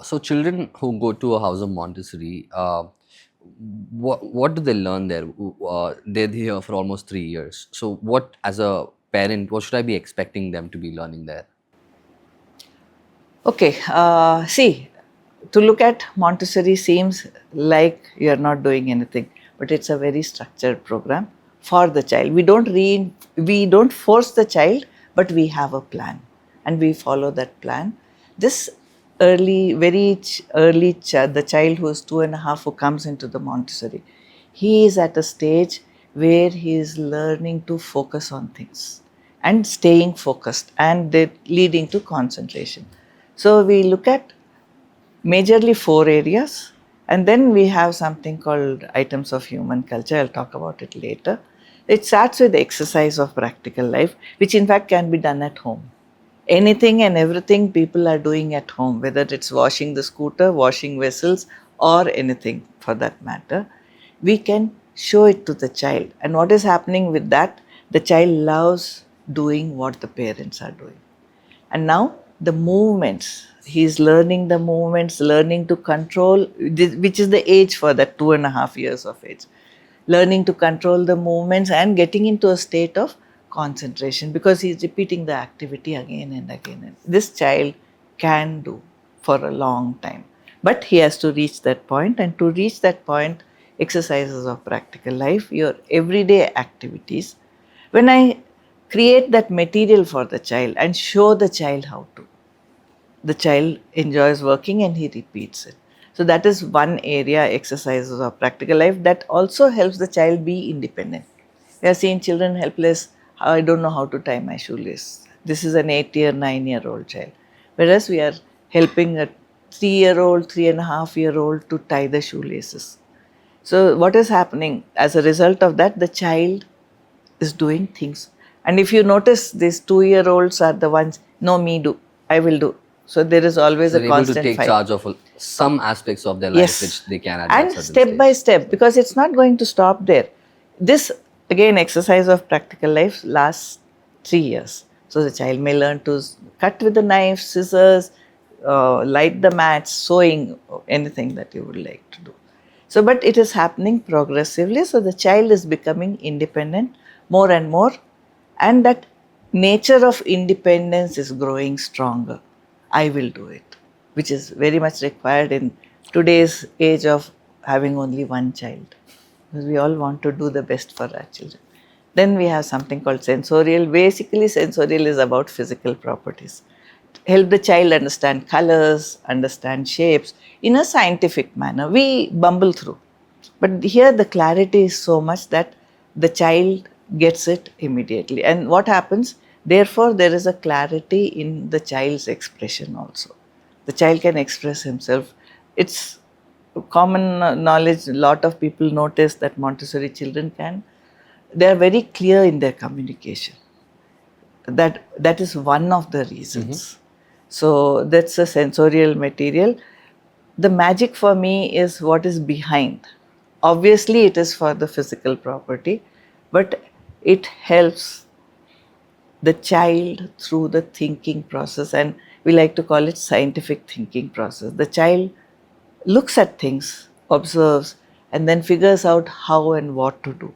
So children who go to a house of Montessori, what do they learn there? They're here for almost 3 years. So what, as a parent, what should I be expecting them to be learning there? Okay, see, to look at Montessori seems like you are not doing anything, but it's a very structured program for the child. We don't force the child, but we have a plan, and we follow that plan. This the child who is 2.5 who comes into the Montessori, he is at a stage where he is learning to focus on things and staying focused, and leading to concentration. So we look at majorly four areas, and then we have something called items of human culture. I'll talk about it later. It starts with the exercise of practical life, which in fact can be done at home. Anything and everything people are doing at home, whether it's washing the scooter, washing vessels, or anything for that matter, we can show it to the child. And what is happening with that? The child loves doing what the parents are doing. And now the movements, he's learning the movements, learning to control, which is the age for that 2.5 years of age, learning to control the movements and getting into a state of concentration, because he's repeating the activity again and again. And this child can do for a long time, but he has to reach that point. And to reach that point, exercises of practical life, your everyday activities, when I create that material for the child and show the child how to, the child enjoys working and he repeats it. So that is one area, exercises of practical life, that also helps the child be independent. We are seeing children helpless. I don't know how to tie my shoelace. This is an 8-year, 9-year-old child. Whereas we are helping a 3-year-old, 3.5-year-old to tie the shoelaces. So what is happening as a result of that? The child is doing things. And if you notice, these 2-year-olds are the ones, no, me do, I will do. So there is always So a they're able to constant take fight. charge of some aspects of their life Yes. which they can at that And certain step by stage. step, because it's not going to stop there. This, again, exercise of practical life lasts 3 years. So the child may learn to cut with a knife, scissors, light the match, sewing, anything that you would like to do. So, but it is happening progressively. So the child is becoming independent more and more, and that nature of independence is growing stronger. I will do it, which is very much required in today's age of having only one child, because we all want to do the best for our children. Then we have something called sensorial. Basically, sensorial is about physical properties. Help the child understand colors, understand shapes in a scientific manner. We bumble through. But here the clarity is so much that the child gets it immediately. And what happens? Therefore, there is a clarity in the child's expression also. The child can express himself. It's common knowledge. A lot of people notice that Montessori children they are very clear in their communication. That is one of the reasons. So that's a sensorial material. The magic for me is what is behind. Obviously, it is for the physical property, but it helps the child through the thinking process, and we like to call it scientific thinking process. The child looks at things, observes, and then figures out how and what to do,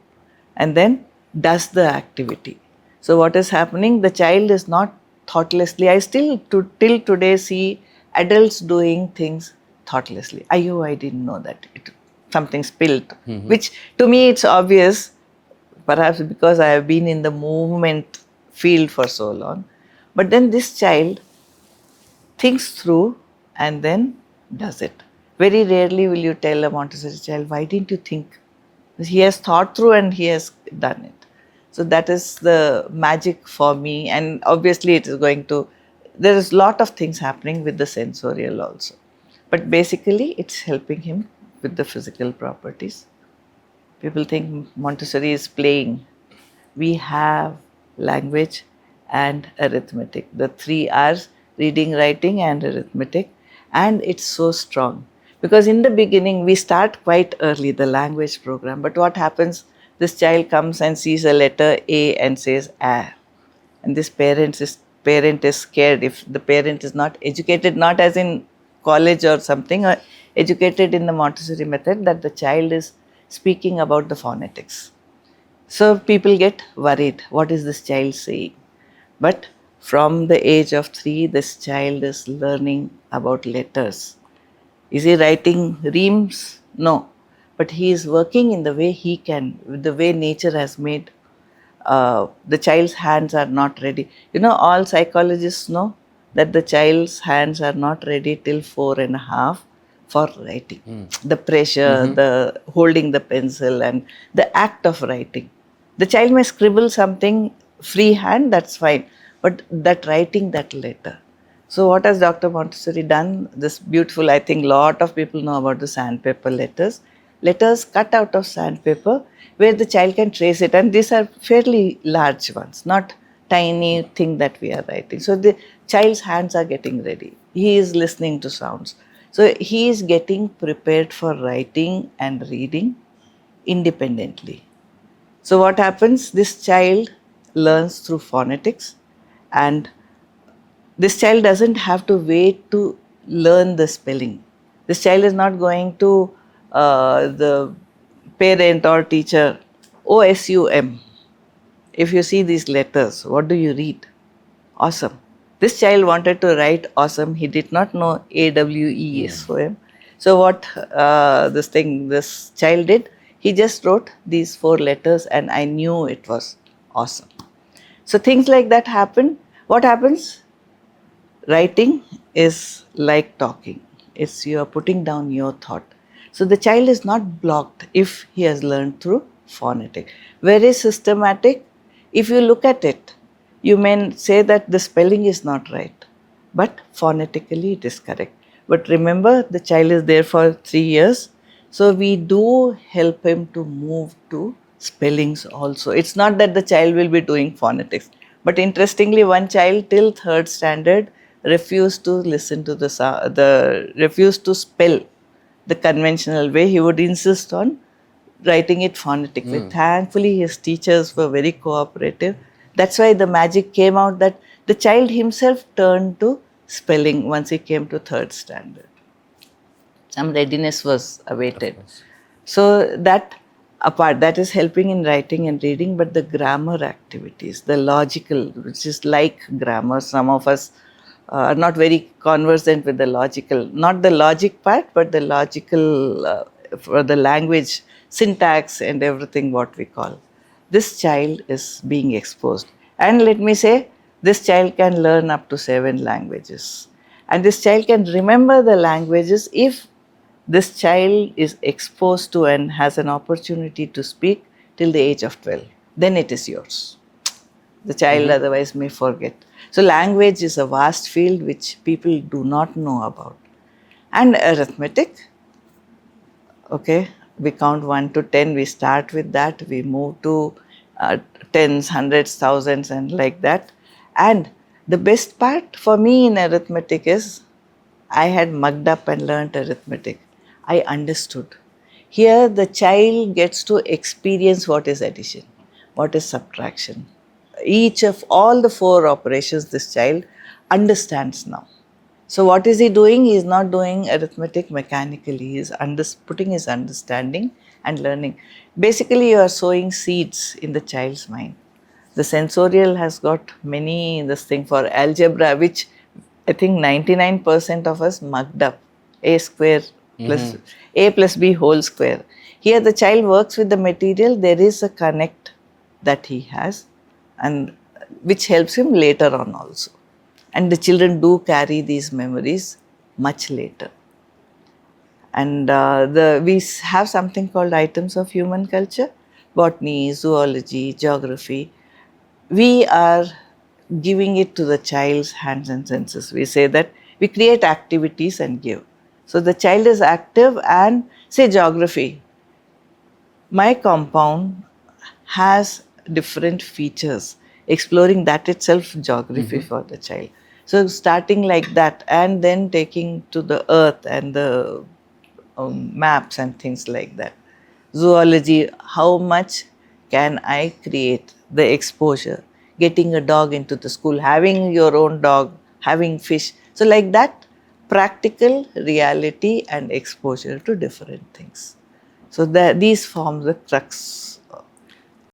and then does the activity. So what is happening? The child is not thoughtlessly. I still till today see adults doing things thoughtlessly. Ayo, I didn't know that something spilled, which to me it's obvious, perhaps because I have been in the movement field for so long. But then this child thinks through and then does it. Very rarely will you tell a Montessori child, why didn't you think? He has thought through and he has done it. So that is the magic for me. And obviously it is there is a lot of things happening with the sensorial also. But basically it's helping him with the physical properties. People think Montessori is playing. We have language and arithmetic, the three R's: reading, writing, and arithmetic. And it's so strong because in the beginning we start quite early, the language program. But what happens? This child comes and sees a letter A and says A, and this parent is scared if the parent is not educated, not as in college or something, or educated in the Montessori method, that the child is speaking about the phonetics. So people get worried. What is this child saying? But from the age of 3, this child is learning about letters. Is he writing reams? No. But he is working in the way he can, the way nature has made. The child's hands are not ready. All psychologists know that the child's hands are not ready till 4.5 for writing. The pressure, Mm-hmm. the holding the pencil, and the act of writing. The child may scribble something freehand, that's fine, but that writing that letter. So what has Dr. Montessori done? This beautiful, I think lot of people know about the sandpaper letters. Letters cut out of sandpaper where the child can trace it, and these are fairly large ones, not tiny thing that we are writing. So the child's hands are getting ready. He is listening to sounds. So he is getting prepared for writing and reading independently. So what happens? This child learns through phonetics, and this child doesn't have to wait to learn the spelling. This child is not going to the parent or teacher, OSUM. If you see these letters, what do you read? Awesome. This child wanted to write awesome. He did not know AWESOM. So what this child did, he just wrote these 4 letters, and I knew it was awesome. So things like that happen. What happens? Writing is like talking. It's you are putting down your thought. So the child is not blocked if he has learned through phonetic. Very systematic. If you look at it, you may say that the spelling is not right, but phonetically it is correct. But remember, the child is there for 3 years, so we do help him to move to spellings also. It's not that the child will be doing phonetics. But interestingly, one child till third standard refused to listen to the refused to spell the conventional way. He would insist on writing it phonetically. Thankfully, his teachers were very cooperative. That's why the magic came out that the child himself turned to spelling once he came to third standard. Some readiness was Of awaited. course. So that apart, that is helping in writing and reading, but the grammar activities, the logical, which is like grammar, some of us are not very conversant with the logical, not the logic part, but the logical for the language, syntax and everything what we call. This child is being exposed. And let me say, this child can learn up to 7 languages. And this child can remember the languages if this child is exposed to and has an opportunity to speak till the age of 12. Then it is yours. The child otherwise may forget. So, language is a vast field which people do not know about. And arithmetic, okay, we count 1 to 10, we start with that, we move to tens, hundreds, thousands, and like that. And the best part for me in arithmetic is I had mugged up and learnt arithmetic. I understood. Here, the child gets to experience what is addition, what is subtraction. Each of all the 4 operations, this child understands now. So, what is he doing? He is not doing arithmetic mechanically. He is putting his understanding and learning. Basically, you are sowing seeds in the child's mind. The sensorial has got many, this thing for algebra, which I think 99% of us mugged up. A square plus A plus B whole square. Here the child works with the material, there is a connect that he has, and which helps him later on also. And the children do carry these memories much later. And we have something called items of human culture, botany, zoology, geography. We are giving it to the child's hands and senses. We say that we create activities and give. So the child is active, and say geography. My compound has different features, exploring that itself geography for the child. So starting like that and then taking to the earth and the maps and things like that. Zoology, how much can I create the exposure? Getting a dog into the school, having your own dog, having fish. So like that, practical reality and exposure to different things. So these form the crux